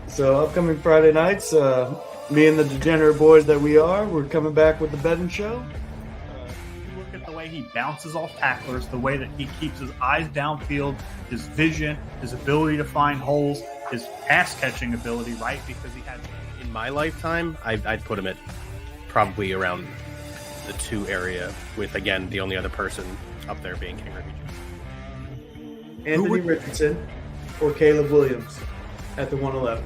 So upcoming Friday nights, me and the degenerate boys that we are, we're coming back with the betting show. You look at the way he bounces off tacklers, the way that he keeps his eyes downfield, his vision, his ability to find holes, his pass catching ability, right? Because he had. In my lifetime, I'd put him at probably around the 2 area, with, again, the only other person up there being King Ricky Jr. Anthony Richardson or Caleb Williams at the 111.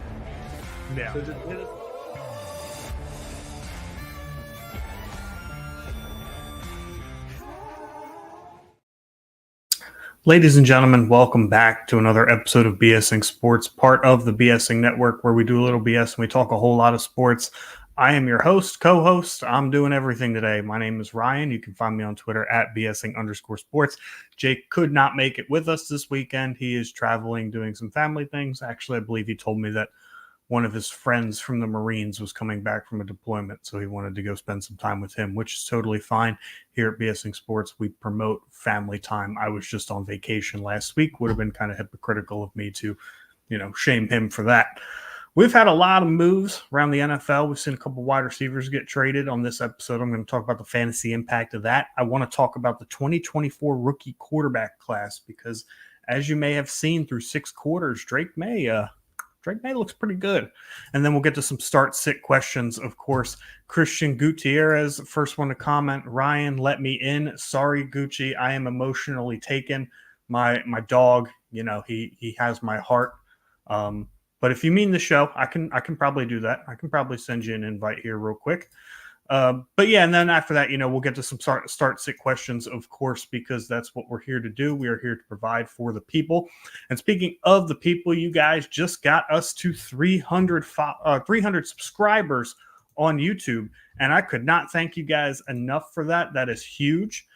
Yeah. So just hit us. Ladies and gentlemen, welcome back to another episode of BSing Sports, part of the BSing Network, where we do a little BS and we talk a whole lot of sports. I am your host, co-host. I'm doing everything today. My name is Ryan. You can find me on Twitter at BSing_sports. Jake could not make it with us this weekend. He is traveling, doing some family things. Actually, I believe he told me that one of his friends from the Marines was coming back from a deployment, so he wanted to go spend some time with him, which is totally fine. Here at BSing Sports, we promote family time. I was just on vacation last week. Would have been kind of hypocritical of me to, shame him for that. We've had a lot of moves around the NFL. We've seen a couple wide receivers get traded. On this episode, I'm going to talk about the fantasy impact of that. I want to talk about the 2024 rookie quarterback class because, as you may have seen through 6 quarters, Drake May looks pretty good. And then we'll get to some start-sit questions. Of course, Christian Gutierrez, first one to comment. Ryan, let me in. Sorry, Gucci. I am emotionally taken. My dog, he has my heart. But if you mean the show, I can probably do that. I can probably send you an invite here real quick. But yeah, and then after that, we'll get to some start-sit questions, of course, because that's what we're here to do. We are here to provide for the people. And speaking of the people, you guys just got us to 300 subscribers on YouTube, and I could not thank you guys enough for that. That is huge.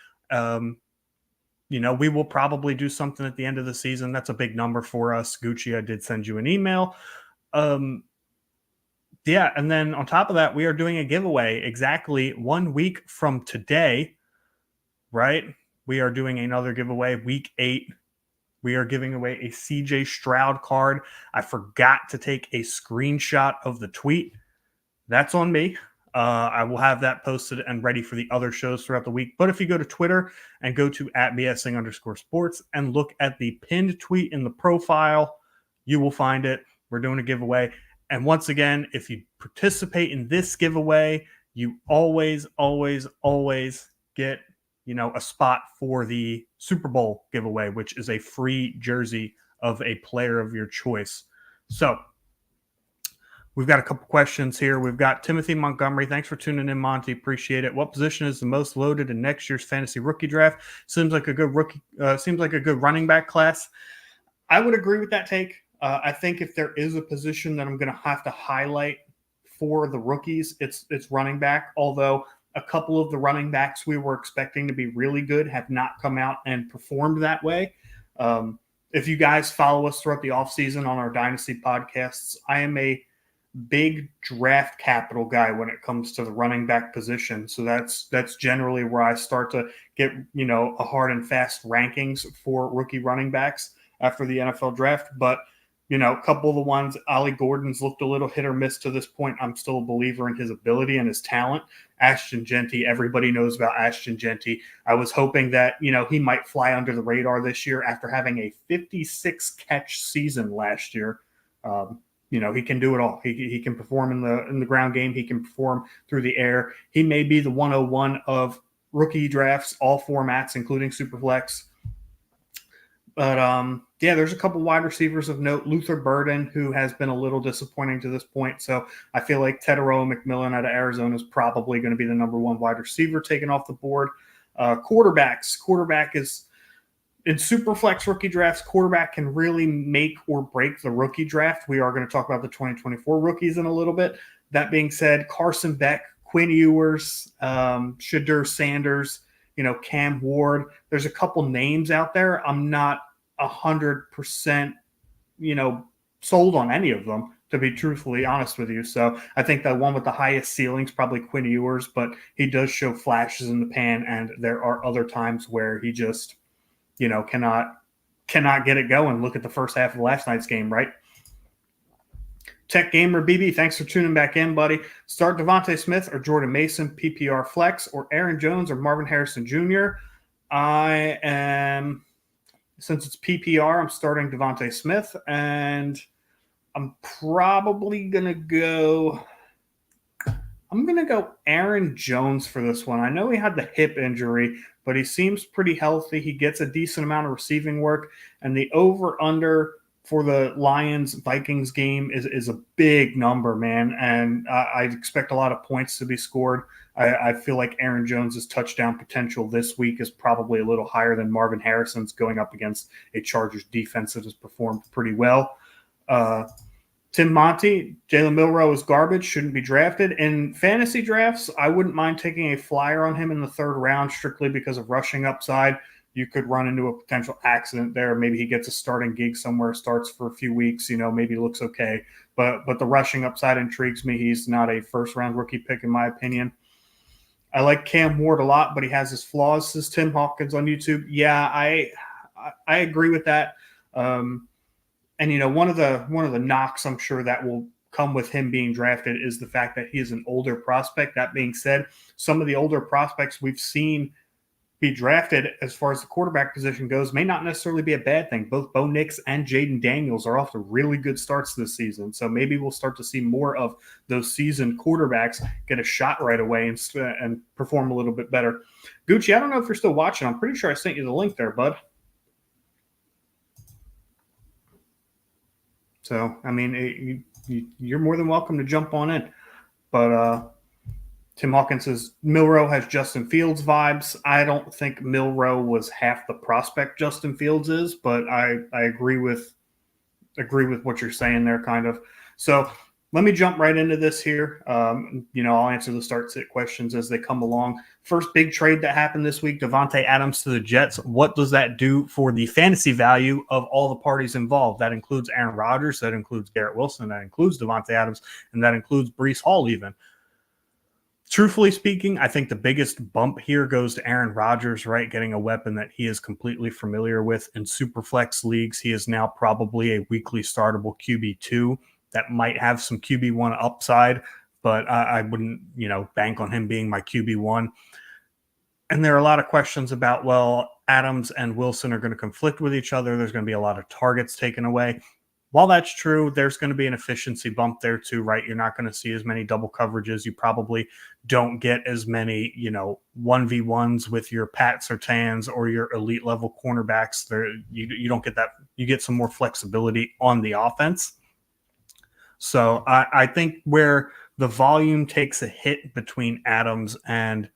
We will probably do something at the end of the season. That's a big number for us. Gucci, I did send you an email. Yeah, and then on top of that, we are doing a giveaway exactly 1 week from today, right? We are doing another giveaway, week 8. We are giving away a CJ Stroud card. I forgot to take a screenshot of the tweet. That's on me. I will have that posted and ready for the other shows throughout the week. But if you go to Twitter and go to @BSing_sports and look at the pinned tweet in the profile, you will find it. We're doing a giveaway. And once again, if you participate in this giveaway, you always, always, always get, a spot for the Super Bowl giveaway, which is a free jersey of a player of your choice. So we've got a couple questions here. We've got Timothy Montgomery. Thanks for tuning in, Monty. Appreciate it. What position is the most loaded in next year's fantasy rookie draft? Seems like a good running back class. I would agree with that take. I think if there is a position that I'm going to have to highlight for the rookies, it's running back, although a couple of the running backs we were expecting to be really good have not come out and performed that way. If you guys follow us throughout the offseason on our Dynasty podcasts, I am a big draft capital guy when it comes to the running back position. So that's generally where I start to get, a hard and fast rankings for rookie running backs after the NFL draft. But a couple of the ones, Ollie Gordon's looked a little hit or miss to this point. I'm still a believer in his ability and his talent. Ashton Jeanty, everybody knows about Ashton Jeanty. I was hoping that, he might fly under the radar this year after having a 56-catch season last year. He can do it all. He can perform in the ground game. He can perform through the air. He may be the 101 of rookie drafts, all formats, including Superflex. But, there's a couple wide receivers of note. Luther Burden, who has been a little disappointing to this point. So I feel like Tedero McMillan out of Arizona is probably going to be the number 1 wide receiver taken off the board. Quarterbacks. Quarterback is – in Superflex rookie drafts, quarterback can really make or break the rookie draft. We are going to talk about the 2024 rookies in a little bit. That being said, Carson Beck, Quinn Ewers, Shadur Sanders, Cam Ward. There's a couple names out there. I'm not 100%, sold on any of them, to be truthfully honest with you. So I think the one with the highest ceilings probably Quinn Ewers, but he does show flashes in the pan, and there are other times where he just, cannot get it going. Look at the first half of last night's game, right? Tech Gamer BB, thanks for tuning back in, buddy. Start Devontae Smith or Jordan Mason, PPR flex, or Aaron Jones or Marvin Harrison Jr. I am, since it's PPR, I'm starting Devontae Smith, and I'm probably going to go Aaron Jones for this one. I know he had the hip injury, but he seems pretty healthy. He gets a decent amount of receiving work, and the over-under for the Lions-Vikings game is a big number, man, and I expect a lot of points to be scored. I feel like Aaron Jones' touchdown potential this week is probably a little higher than Marvin Harrison's going up against a Chargers defense that has performed pretty well. Tim Monty, Jalen Milroe is garbage, shouldn't be drafted. In fantasy drafts, I wouldn't mind taking a flyer on him in the third round strictly because of rushing upside. You could run into a potential accident there. Maybe he gets a starting gig somewhere, starts for a few weeks, maybe looks okay. But the rushing upside intrigues me. He's not a first-round rookie pick, in my opinion. I like Cam Ward a lot, but he has his flaws, says Tim Hawkins on YouTube. Yeah, I agree with that. And one of the knocks I'm sure that will come with him being drafted is the fact that he is an older prospect. That being said, some of the older prospects we've seen be drafted as far as the quarterback position goes may not necessarily be a bad thing. Both Bo Nix and Jaden Daniels are off to really good starts this season. So maybe we'll start to see more of those seasoned quarterbacks get a shot right away and perform a little bit better. Gucci, I don't know if you're still watching. I'm pretty sure I sent you the link there, bud. So, I mean, you're more than welcome to jump on in. But Tim Hawkins says Milroe has Justin Fields vibes. I don't think Milroe was half the prospect Justin Fields is, but I agree with what you're saying there, kind of. So let me jump right into this here. I'll answer the start-sit questions as they come along. First big trade that happened this week, Davante Adams to the Jets. What does that do for the fantasy value of all the parties involved? That includes Aaron Rodgers, that includes Garrett Wilson, that includes Davante Adams, and that includes Breece Hall even. Truthfully speaking, I think the biggest bump here goes to Aaron Rodgers, right? Getting a weapon that he is completely familiar with in Superflex leagues. He is now probably a weekly startable QB2 that might have some QB1 upside, but I wouldn't, bank on him being my QB1. And there are a lot of questions about, Adams and Wilson are going to conflict with each other. There's going to be a lot of targets taken away. While that's true, there's going to be an efficiency bump there too, right? You're not going to see as many double coverages. You probably don't get as many, 1v1s with your Pat Surtains or your elite level cornerbacks. You don't get that. You get some more flexibility on the offense. So I think where the volume takes a hit between Adams and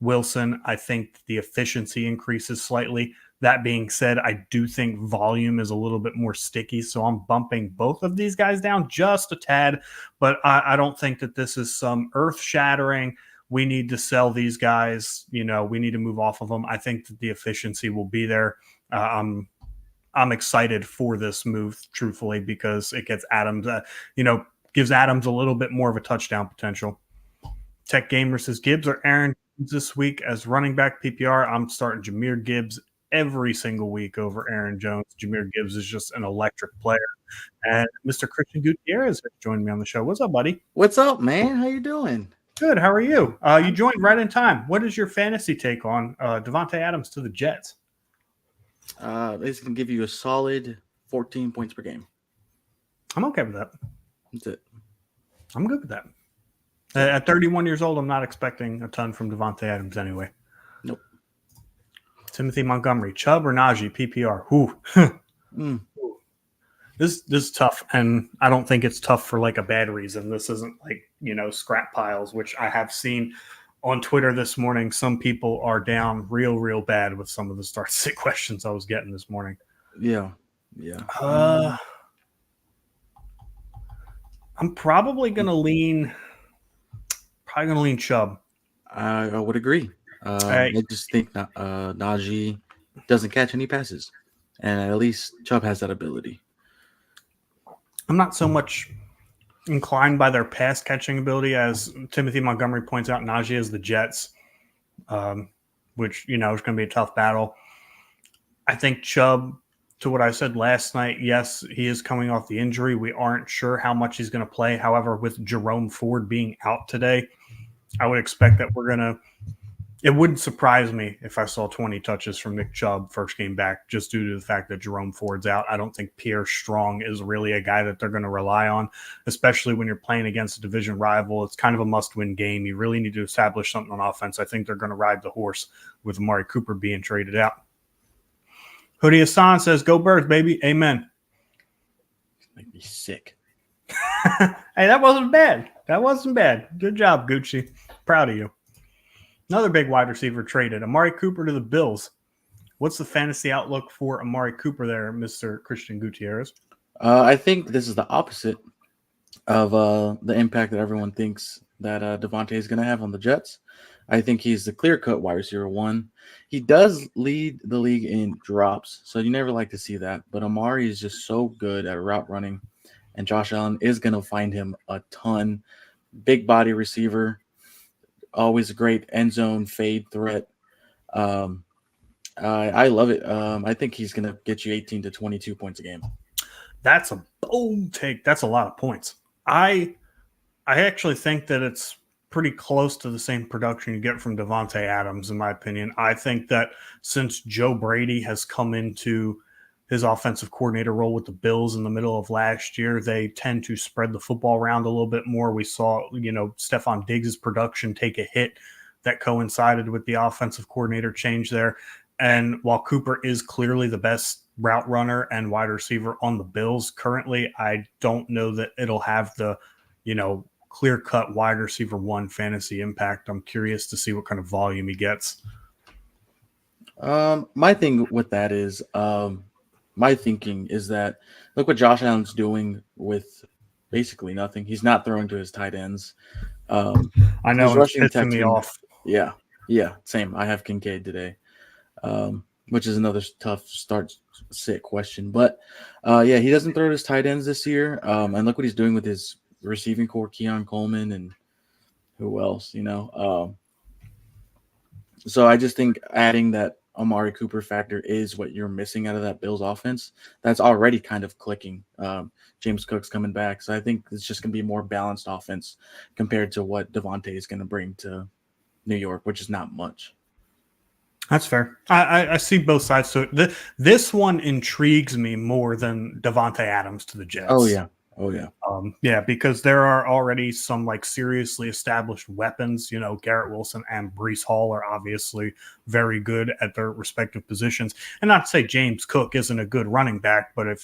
Wilson, I think the efficiency increases slightly. That being said, I do think volume is a little bit more sticky, so I'm bumping both of these guys down just a tad, but I don't think that this is some earth-shattering, we need to sell these guys, we need to move off of them. I think that the efficiency will be there. I'm excited for this move, truthfully, because it gets Adams, gives Adams a little bit more of a touchdown potential. Tech Gamer says Gibbs or Aaron this week as running back PPR. I'm starting Jahmyr Gibbs every single week over Aaron Jones. Jahmyr Gibbs is just an electric player. And Mr. Christian Gutierrez has joined me on the show. What's up, buddy? What's up, man? How you doing? Good. How are you? You joined right in time. What is your fantasy take on Davante Adams to the Jets? It's going to give you a solid 14 points per game. I'm okay with that. That's it. I'm good with that. At 31 years old, I'm not expecting a ton from Davante Adams anyway. Nope. Timothy Montgomery, Chubb or Najee, PPR. This is tough, and I don't think it's tough for like a bad reason. This isn't like, scrap piles, which I have seen on Twitter this morning. Some people are down real bad with some of the start-sit questions I was getting this morning. Yeah. I'm probably going to lean Chubb. I would agree. I just think Najee doesn't catch any passes, and at least Chubb has that ability. I'm not so much inclined by their pass catching ability as Timothy Montgomery points out. Najee is the Jets, which is going to be a tough battle. I think Chubb to what I said last night, yes, he is coming off the injury. We aren't sure how much he's going to play. However, with Jerome Ford being out today, I would expect that it wouldn't surprise me if I saw 20 touches from Nick Chubb first game back, just due to the fact that Jerome Ford's out. I don't think Pierre Strong is really a guy that they're going to rely on, especially when you're playing against a division rival. It's kind of a must-win game. You really need to establish something on offense. I think they're going to ride the horse with Amari Cooper being traded out. Hoodie Hassan says, "Go Birds, baby. Amen." Make me sick. Hey, that wasn't bad. That wasn't bad. Good job, Gucci. Proud of you. Another big wide receiver traded. Amari Cooper to the Bills. What's the fantasy outlook for Amari Cooper there, Mr. Christian Gutierrez? I think this is the opposite of the impact that everyone thinks that Devontae is going to have on the Jets. I think he's the clear-cut wide receiver one. He does lead the league in drops, so you never like to see that. But Amari is just so good at route running, and Josh Allen is going to find him a ton. Big body receiver, always a great end zone fade threat. I love it. I think he's going to get you 18 to 22 points a game. That's a bold take. That's a lot of points. I actually think that it's pretty close to the same production you get from Devontae Adams, in my opinion. I think that since Joe Brady has come into his offensive coordinator role with the Bills in the middle of last year, they tend to spread the football around a little bit more. We saw, Stephon Diggs' production take a hit that coincided with the offensive coordinator change there. And while Cooper is clearly the best route runner and wide receiver on the Bills currently, I don't know that it'll have the, clear-cut wide receiver one fantasy impact. I'm curious to see what kind of volume he gets. My thing with that is, my thinking is that look what Josh Allen's doing with basically nothing. He's not throwing to his tight ends. I know, it's pissing me off. Yeah, same. I have Kincaid today, which is another tough sit question. But he doesn't throw to his tight ends this year. And look what he's doing with his receiving core, Keon Coleman and who else, So I just think adding that Amari Cooper factor is what you're missing out of that Bills offense. That's already kind of clicking. James Cook's coming back. So I think it's just going to be a more balanced offense compared to what Devontae is going to bring to New York, which is not much. That's fair. I see both sides to it. This one intrigues me more than Devontae Adams to the Jets. Oh, yeah. Because there are already some seriously established weapons. Garrett Wilson and Breece Hall are obviously very good at their respective positions. And not to say James Cook isn't a good running back, but if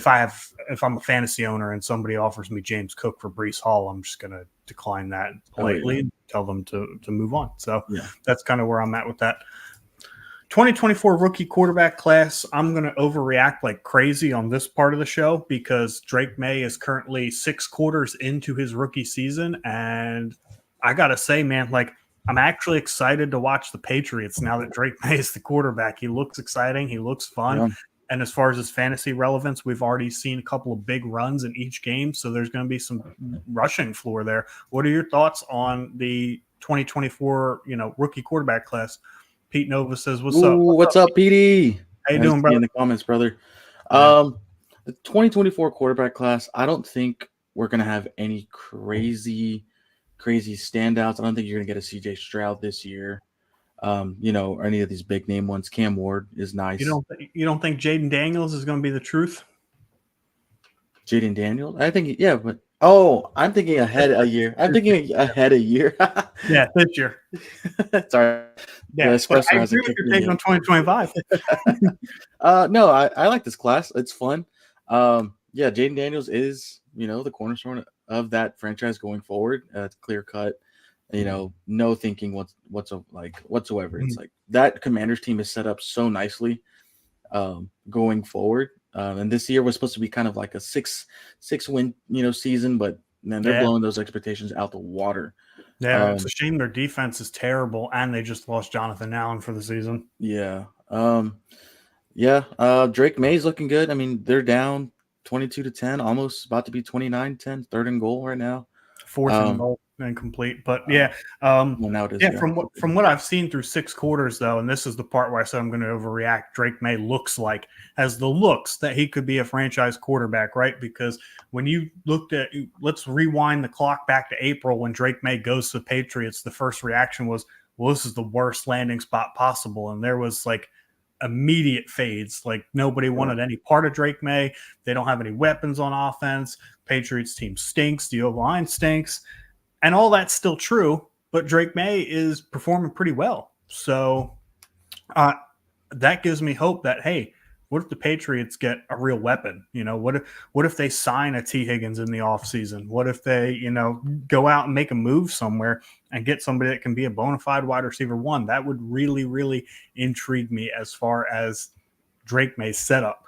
I'm a fantasy owner and somebody offers me James Cook for Breece Hall, I'm just going to decline that politely and tell them to move on. So that's kind of where I'm at with that. 2024 rookie quarterback class, I'm going to overreact like crazy on this part of the show because Drake May is currently 6 quarters into his rookie season. And I got to say, man, I'm actually excited to watch the Patriots now that Drake May is the quarterback. He looks exciting. He looks fun. Yeah. And as far as his fantasy relevance, we've already seen a couple of big runs in each game. So there's going to be some rushing floor there. What are your thoughts on the 2024, rookie quarterback class? Pete Nova says, "What's up? What's up, Petey? How you doing, brother?" In the comments, brother. The 2024 quarterback class, I don't think we're gonna have any crazy standouts. I don't think you're gonna get a CJ Stroud this year, or any of these big name ones. Cam Ward is nice. You don't think Jaden Daniels is going to be the truth? Jaden Daniels, I think, but. Oh, I'm thinking ahead a year. Yeah, this year. Sorry. Yeah, I agree with your take on 2025. No, I like this class. It's fun. Jaden Daniels is, the cornerstone of that franchise going forward. It's clear cut. No thinking whatsoever. Mm-hmm. It's like that Commanders team is set up so nicely going forward. And this year was supposed to be kind of like a six win, season, but man, they're blowing those expectations out the water. Yeah, it's a shame their defense is terrible, and they just lost Jonathan Allen for the season. Yeah. Drake May's looking good. I mean, they're down 22-10, almost about to be 29-10, third and goal right now. Fourth and goal. incomplete. But well, now it is. yeah. From what I've seen through 6 quarters, though, and this is the part where I said I'm going to overreact. Drake May has the looks that he could be a franchise quarterback, right? Because when you looked at, let's rewind the clock back to April when Drake May goes to the Patriots, the first reaction was, well, this is the worst landing spot possible, and there was like immediate fades. Like nobody wanted any part of Drake May. They don't have any weapons on offense. Patriots team stinks. The O-line stinks. And all that's still true, but Drake May is performing pretty well. So that gives me hope that, hey, what if the Patriots get a real weapon? What if they sign a T. Higgins in the offseason? What if they, go out and make a move somewhere and get somebody that can be a bona fide wide receiver 1? That would really, really intrigue me as far as Drake May's setup.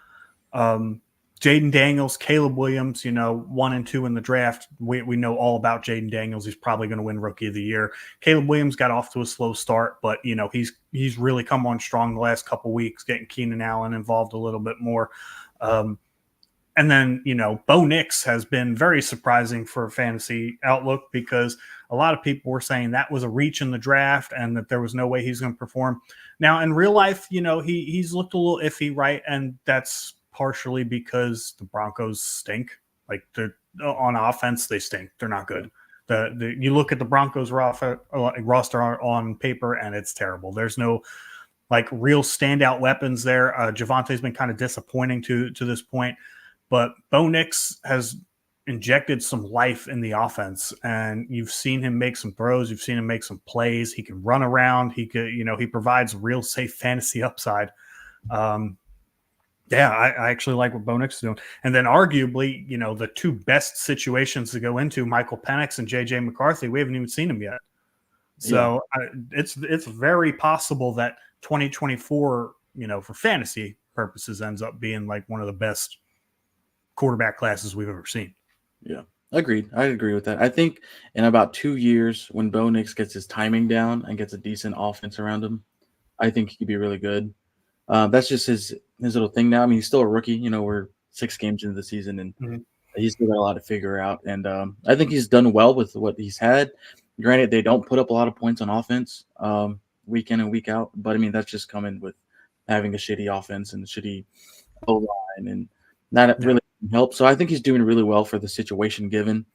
Jaden Daniels, Caleb Williams, 1 and 2 in the draft. We know all about Jaden Daniels. He's probably going to win Rookie of the Year. Caleb Williams got off to a slow start, but he's really come on strong the last couple weeks, getting Keenan Allen involved a little bit more. And then Bo Nix has been very surprising for a fantasy outlook because a lot of people were saying that was a reach in the draft and that there was no way he's going to perform. Now in real life, he's looked a little iffy, right? And that's partially because the Broncos stink. Like on offense, they stink. They're not good. You look at the Broncos roster on paper, and it's terrible. There's no like real standout weapons there. Javante's been kind of disappointing to this point, but Bo Nix has injected some life in the offense, and you've seen him make some throws. You've seen him make some plays. He can run around. He could, he provides real safe fantasy upside. Yeah, I actually like what Bo Nix is doing. And then arguably, the 2 best situations to go into, Michael Penix and J.J. McCarthy, we haven't even seen them yet. So it's very possible that 2024, for fantasy purposes, ends up being like one of the best quarterback classes we've ever seen. Yeah, agreed. I agree with that. I think in about 2 years, when Bo Nix gets his timing down and gets a decent offense around him, I think he could be really good. That's just his little thing now. I mean, he's still a rookie. We're 6 games into the season, and he's still got a lot to figure out. And I think he's done well with what he's had. Granted, they don't put up a lot of points on offense week in and week out, but I mean that's just coming with having a shitty offense and a shitty O-line, and that really helps. So I think he's doing really well for the situation given,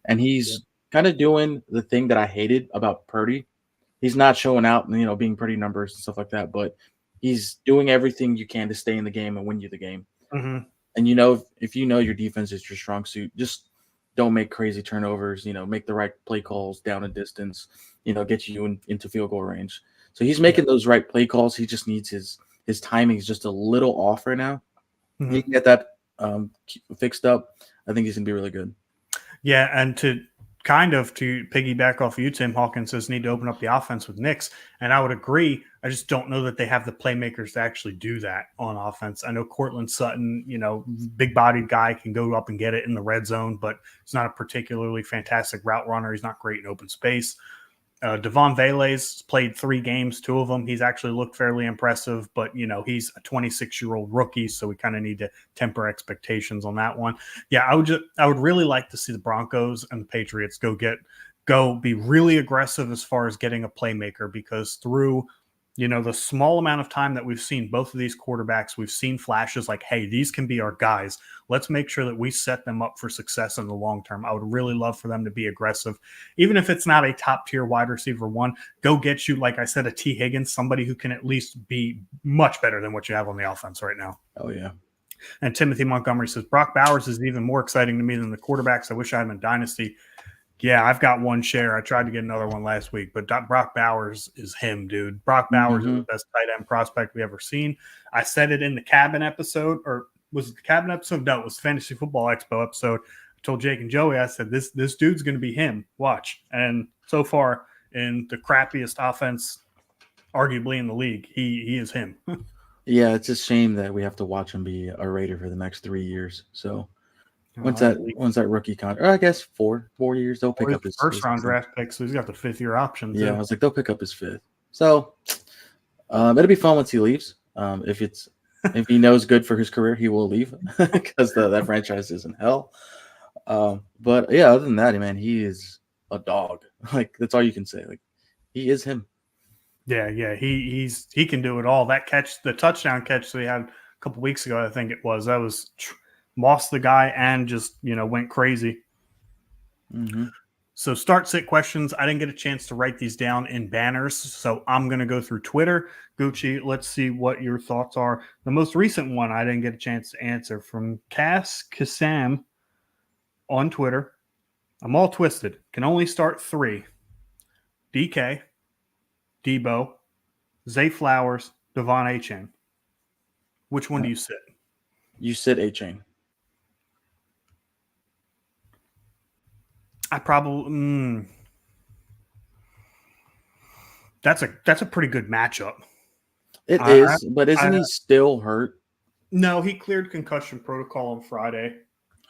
and he's kind of doing the thing that I hated about Purdy. He's not showing out, being pretty numbers and stuff like that, but he's doing everything you can to stay in the game and win you the game. Mm-hmm. And if your defense is your strong suit, just don't make crazy turnovers. Make the right play calls down a distance. Get you into field goal range. So he's making those right play calls. He just needs his timing is just a little off right now. Mm-hmm. He can get that fixed up. I think he's gonna be really good. Yeah, and to piggyback off of you, Tim, Hawkins says need to open up the offense with Nix, and I would agree. I just don't know that they have the playmakers to actually do that on offense. I know Cortland Sutton, big-bodied guy, can go up and get it in the red zone, but he's not a particularly fantastic route runner. He's not great in open space. Devon Vele's played 3 games, 2 of them. He's actually looked fairly impressive, but, he's a 26-year-old rookie, so we kind of need to temper expectations on that one. Yeah, I would really like to see the Broncos and the Patriots go be really aggressive as far as getting a playmaker, because through the small amount of time that we've seen both of these quarterbacks, we've seen flashes like, hey, these can be our guys. Let's make sure that we set them up for success in the long term. I would really love for them to be aggressive. Even if it's not a top-tier wide receiver 1, go get you, like I said, a T. Higgins, somebody who can at least be much better than what you have on the offense right now. Oh, yeah. And Timothy Montgomery says, Brock Bowers is even more exciting to me than the quarterbacks. I wish I had him in Dynasty. Yeah, I've got 1 share. I tried to get another one last week, but Brock Bowers is him, dude. Brock Bowers is the best tight end prospect we ever seen. I said it in the Cabin episode, or was it the Cabin episode? No, it was the Fantasy Football Expo episode. I told Jake and Joey, I said, this dude's going to be him. Watch. And so far, in the crappiest offense, arguably in the league, he is him. Yeah, it's a shame that we have to watch him be a Raider for the next 3 years. So When's that rookie contract? I guess 4 years. They'll pick up his first round draft pick, so he's got the 5th-year option. Yeah, I was like, they'll pick up his 5th. So it'll be fun once he leaves. If he knows good for his career, he will leave because that franchise is in hell. But yeah, other than that, man, he is a dog. Like that's all you can say. Like he is him. Yeah, he can do it all. That catch, the touchdown catch that he had a couple weeks ago, I think it was. That was lost the guy and just went crazy. Mm-hmm. So start sit questions. I didn't get a chance to write these down in banners, so I'm going to go through Twitter. Gucci, let's see what your thoughts are. The most recent one I didn't get a chance to answer from Cass Kassam on Twitter. I'm all twisted. Can only start 3. DK, Debo, Zay Flowers, Devon Achane. Which one do you sit? You sit Achane. I probably that's a pretty good matchup. It is, but isn't he still hurt? No, he cleared concussion protocol on Friday.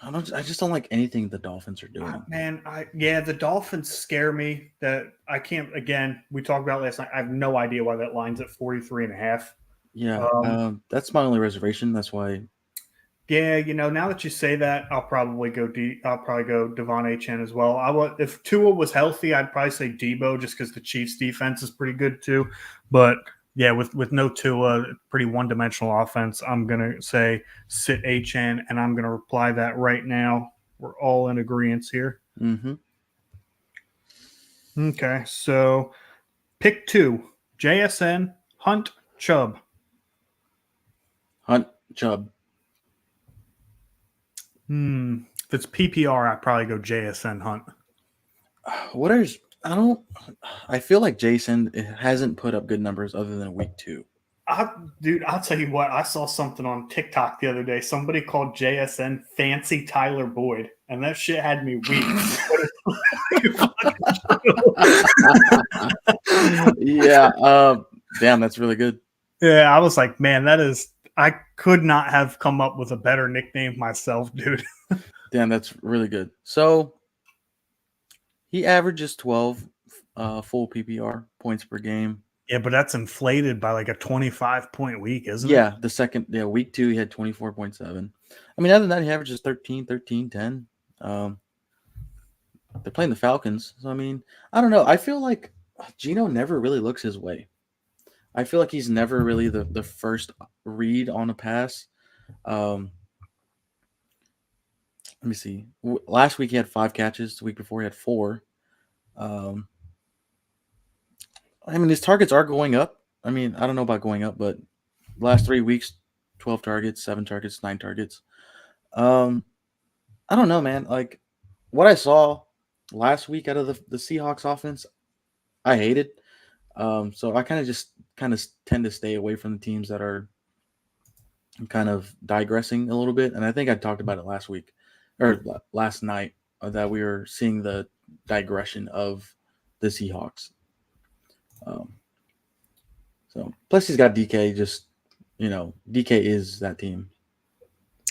I just don't like anything the Dolphins are doing. Man, the Dolphins scare me. That I can't. Again, we talked about last night. I have no idea why that line's at 43.5. Yeah, that's my only reservation. That's why. Yeah, now that you say that, I'll probably go Devon Achane as well. If Tua was healthy, I'd probably say Debo just because the Chiefs' defense is pretty good too. But yeah, with no Tua, pretty one-dimensional offense, I'm gonna say sit Achane, and I'm gonna reply that right now. We're all in agreement here. Mm-hmm. Okay, so pick 2: JSN, Hunt, Chubb. Hunt, Chubb. If it's PPR, I'd probably go JSN, Hunt. I feel like Jason hasn't put up good numbers other than week 2. Dude, I'll tell you what. I saw something on TikTok the other day. Somebody called JSN Fancy Tyler Boyd, and that shit had me weak. Yeah. Damn, that's really good. Yeah, I was like, man, I could not have come up with a better nickname myself, dude. Damn, that's really good. So he averages 12 full PPR points per game. Yeah, but that's inflated by like a 25-point week, isn't it? Yeah, week 2 he had 24.7. I mean, other than that, he averages 13, 10. They're playing the Falcons. So, I mean, I don't know. I feel like Geno never really looks his way. I feel like he's never really the first read on a pass. Let me see. Last week he had 5 catches. The week before he had 4. I mean, his targets are going up. I mean, I don't know about going up, but last 3 weeks, 12 targets, 7 targets, 9 targets. I don't know, man. Like what I saw last week out of the Seahawks offense, I hated. So I kind of tend to stay away from the teams that are kind of digressing a little bit. And I think I talked about it last week or last night that we were seeing the digression of the Seahawks. So plus he's got DK. Just DK is that team.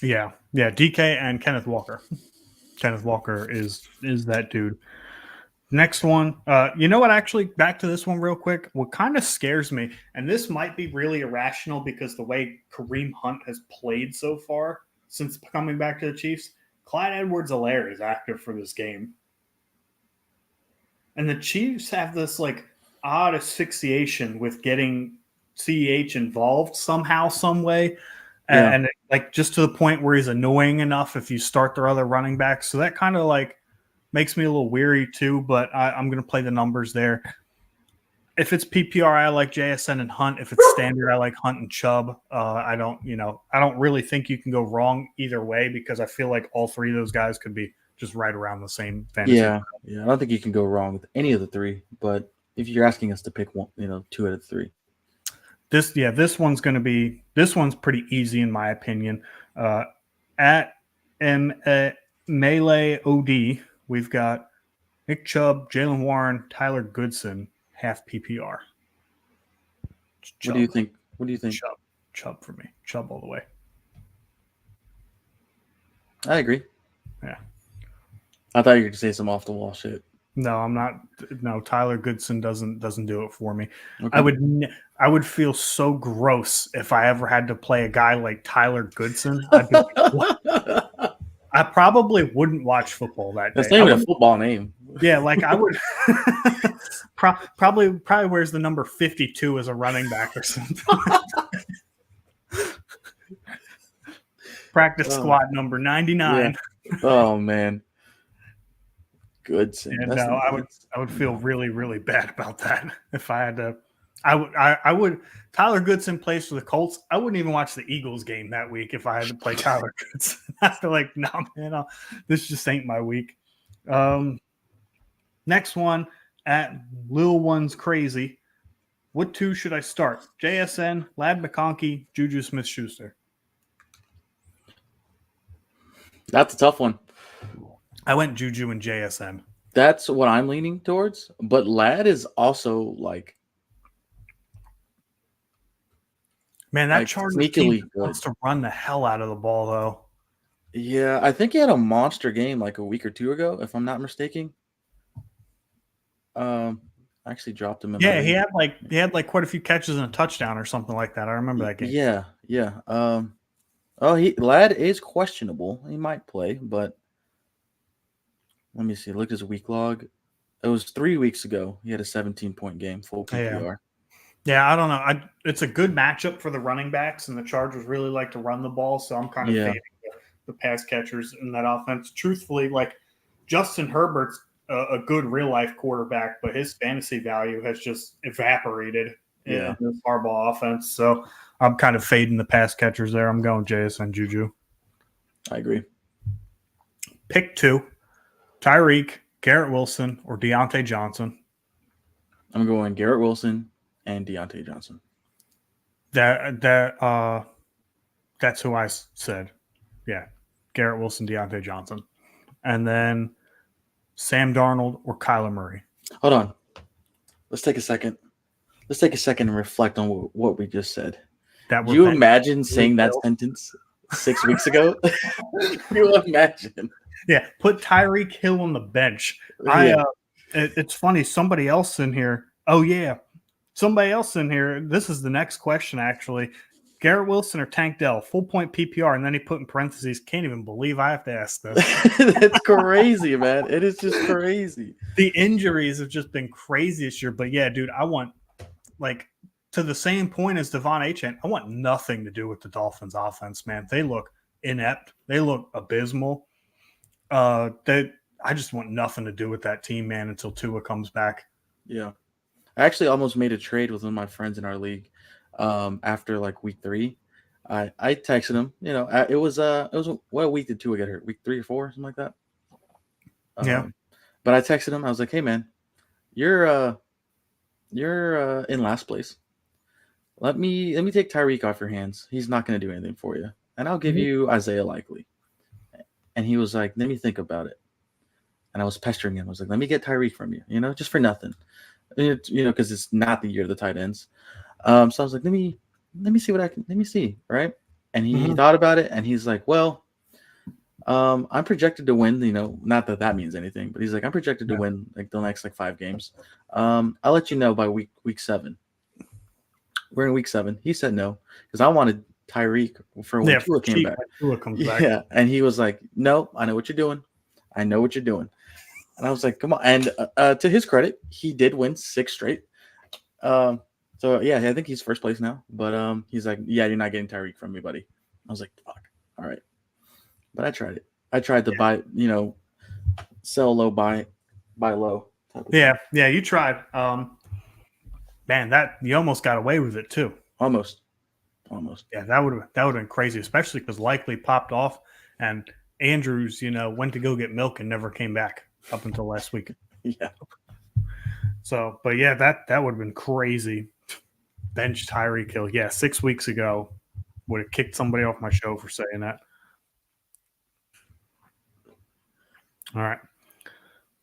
Yeah, DK and Kenneth Walker. Kenneth Walker is that dude. Next one. You know what? Actually, back to this one real quick. What kind of scares me, and this might be really irrational because the way Kareem Hunt has played so far since coming back to the Chiefs, Clyde Edwards-Helaire is active for this game. And the Chiefs have this like odd asphyxiation with getting CEH involved somehow, some way. Yeah. And like just to the point where he's annoying enough if you start their other running backs. So that kind of like makes me a little weary too, but I'm going to play the numbers there. If it's PPR, I like JSN and Hunt. If it's standard, I like Hunt and Chubb. I don't really think you can go wrong either way because I feel like all 3 of those guys could be just right around the same fantasy. Yeah. I don't think you can go wrong with any of the 3, but if you're asking us to pick one, 2 out of 3. This one's pretty easy in my opinion. At Melee OD, we've got Nick Chubb, Jalen Warren, Tyler Goodson, half PPR. Chubb. What do you think? Chubb for me. Chubb all the way. I agree. Yeah. I thought you were going to say some off the wall shit. No, I'm not. No, Tyler Goodson doesn't do it for me. Okay. I would feel so gross if I ever had to play a guy like Tyler Goodson. I'd I probably wouldn't watch football that day. That's not even a football name. Yeah, like I would probably wears the number 52 as a running back or something. Practice squad number 99. Yeah. Oh man. Good. And I would feel really, really bad about that if I had to. I would. Tyler Goodson plays for the Colts. I wouldn't even watch the Eagles game that week if I had to play Tyler Goodson. I feel like, no, man, this just ain't my week. Next one at Lil One's Crazy. What two should I start? JSN, Lad McConkey, Juju Smith-Schuster. That's a tough one. I went Juju and JSN. That's what I'm leaning towards. But Lad is also like, man, that like Chargers team wants to run the hell out of the ball, though. Yeah, I think he had a monster game like a week or two ago, if I'm not mistaken. I actually dropped him. Yeah, he had like quite a few catches and a touchdown or something like that. I remember that game. Yeah. Lad is questionable. He might play, but let me see. Look at his week log. It was 3 weeks ago. He had a 17-point game, full PPR. Yeah, I don't know. It's a good matchup for the running backs, and the Chargers really like to run the ball, so I'm kind of fading the pass catchers in that offense. Truthfully, like Justin Herbert's a good real-life quarterback, but his fantasy value has just evaporated in this Harbaugh offense. So I'm kind of fading the pass catchers there. I'm going JSN Juju. I agree. Pick 2, Tyreek, Garrett Wilson, or Deontay Johnson. I'm going Garrett Wilson and Deontay Johnson. That's who I said. Yeah, Garrett Wilson, Deontay Johnson. And then Sam Darnold or Kyler Murray. Hold on. Let's take a second. And reflect on what we just said. Do you imagine saying that sentence 6 weeks ago? You imagine. Yeah, put Tyreek Hill on the bench. It's funny. Somebody else in here. Oh, yeah. Somebody else in here. This is the next question, actually. Garrett Wilson or Tank Dell, full point PPR, and then he put in parentheses, can't even believe I have to ask this. That's crazy, man. It is just crazy. The injuries have just been crazy this year. But yeah, dude, I want, like, to the same point as Devon Achane, I want nothing to do with the Dolphins offense, man. They look inept. They look abysmal. I just want nothing to do with that team, man, until Tua comes back. Yeah. I actually almost made a trade with one of my friends in our league. After like week 3, I texted him. You know, it was what week did Tua get hurt? Week 3 or 4, something like that. Yeah. But I texted him. I was like, "Hey, man, you're in last place. Let me take Tyreek off your hands. He's not going to do anything for you, and I'll give you Isaiah Likely." And he was like, "Let me think about it." And I was pestering him. I was like, "Let me get Tyreek from you, just for nothing, because it's not the year of the tight ends." So I was like, let me see, right? And he thought about it, and he's like, well, I'm projected to win, not that means anything, but he's like, I'm projected to win like the next 5 games. I'll let you know by week 7. We're in week 7. He said no, because I wanted Tyreek for when Tua came back. Tua comes back. Yeah, and he was like, no, I know what you're doing. And I was like, come on. And to his credit, he did win 6 straight. So, yeah, I think he's first place now. But he's like, yeah, you're not getting Tyreek from me, buddy. I was like, fuck. All right. But I tried it. I tried to buy, sell low, buy low. Yeah, you tried. Man, that you almost got away with it, too. Almost. Yeah, that would have been crazy, especially because Likely popped off and Andrews, went to go get milk and never came back up until last week. Yeah. So, but yeah, that would have been crazy. Bench Tyreek Hill. Yeah, 6 weeks ago would have kicked somebody off my show for saying that. All right.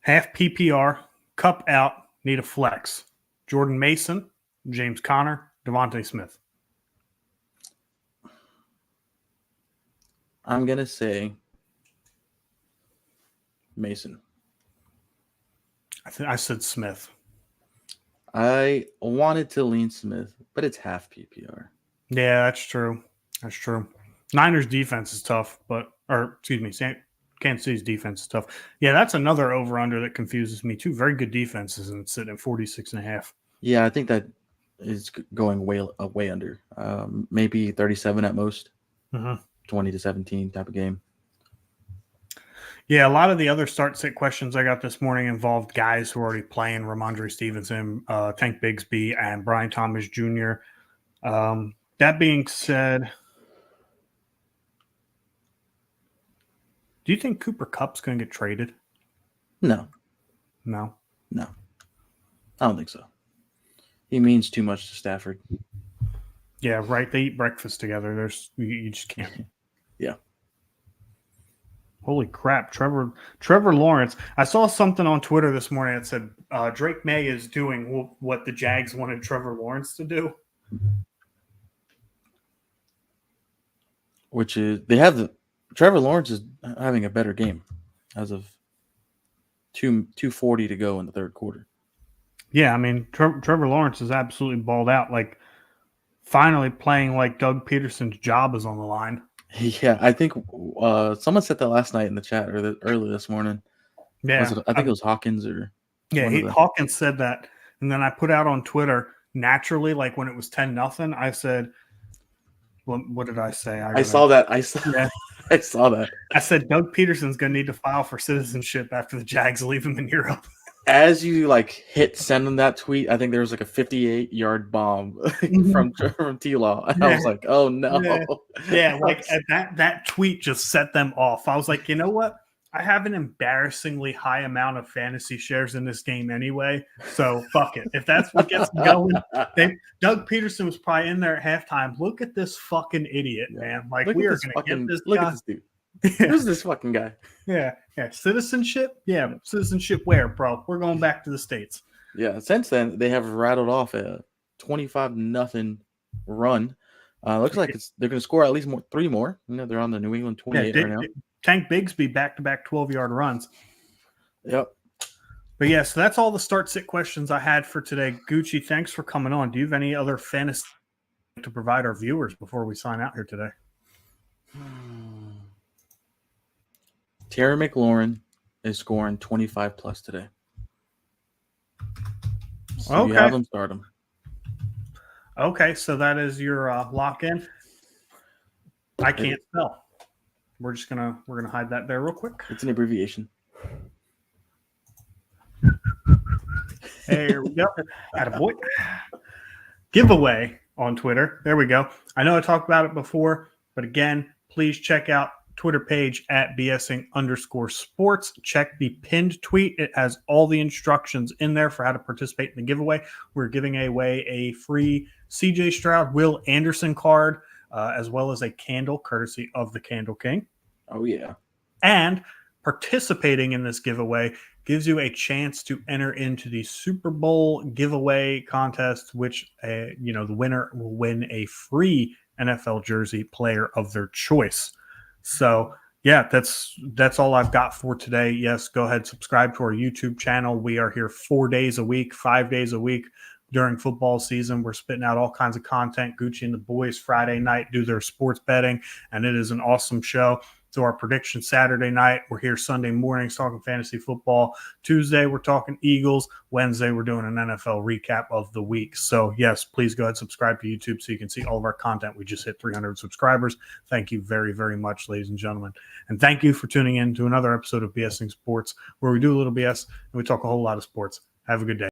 Half PPR, cup out, need a flex. Jordan Mason, James Conner, Devontae Smith. I'm going to say Mason. I said Smith. I wanted to lean Smith, but it's half PPR. Yeah, that's true. Niners defense is tough, Kansas City's defense is tough. Yeah, that's another over-under that confuses me too. Very good defenses, and it's sitting at 46.5. Yeah, I think that is going way under. Maybe 37 at most. 20-17 type of game. Yeah, a lot of the other start-sit questions I got this morning involved guys who are already playing: Ramondre Stevenson, Tank Bigsby, and Brian Thomas Jr. That being said, do you think Cooper Kupp's going to get traded? No, No. I don't think so. He means too much to Stafford. Yeah, right. They eat breakfast together. You just can't. Yeah. Holy crap, Trevor Lawrence. I saw something on Twitter this morning that said Drake May is doing what the Jags wanted Trevor Lawrence to do. Which is Trevor Lawrence is having a better game as of 2:40 to go in the third quarter. Yeah, I mean Trevor Lawrence is absolutely balled out. Like finally playing like Doug Peterson's job is on the line. Yeah, I think someone said that last night in the chat or early this morning. Yeah, I think it was Hawkins or Hawkins said that, and then I put out on Twitter naturally, like when it was 10-0. I said, what did I say? I saw that. Yeah. I saw that. I said Doug Peterson's going to need to file for citizenship after the Jags leave him in Europe. As you hit send on that tweet, I think there was a 58-yard bomb from T-Law. And I was like, oh no. Yeah, that tweet just set them off. I was like, you know what? I have an embarrassingly high amount of fantasy shares in this game anyway. So fuck it. If that's what gets me going, Doug Peterson was probably in there at halftime. Look at this fucking idiot, man. Like we are gonna get this look guy. at this dude. Who's this fucking guy? Yeah. Citizenship? Yeah. Citizenship where, bro? We're going back to the States. Yeah. Since then, they have rattled off a 25-0 run. Looks like they're going to score at least three more. They're on the New England 28 right now. Tank Bigsby back-to-back 12-yard runs. Yep. But yeah, so that's all the start-sit questions I had for today. Gucci, thanks for coming on. Do you have any other fantasy to provide our viewers before we sign out here today? Terry McLaurin is scoring 25 plus today. So okay. You have him, start him. Okay, so that is your lock-in. I can't spell. We're gonna hide that there real quick. It's an abbreviation. There we go. Attaboy. Giveaway on Twitter. There we go. I know I talked about it before, but again, please check out Twitter page at BSing_sports. Check the pinned tweet. It has all the instructions in there for how to participate in the giveaway. We're giving away a free CJ Stroud, Will Anderson card, as well as a candle courtesy of the Candle King. Oh, yeah. And participating in this giveaway gives you a chance to enter into the Super Bowl giveaway contest, which, the winner will win a free NFL jersey player of their choice. So, yeah, that's all I've got for today. Yes, go ahead, subscribe to our YouTube channel. We are here 4 days a week, 5 days a week during football season. We're spitting out all kinds of content. Gucci and the boys Friday night do their sports betting, and it is an awesome show. So our prediction Saturday night, we're here Sunday mornings talking fantasy football. Tuesday, we're talking Eagles. Wednesday, we're doing an NFL recap of the week. So, yes, please go ahead and subscribe to YouTube so you can see all of our content. We just hit 300 subscribers. Thank you very, very much, ladies and gentlemen. And thank you for tuning in to another episode of BSing Sports, where we do a little BS and we talk a whole lot of sports. Have a good day.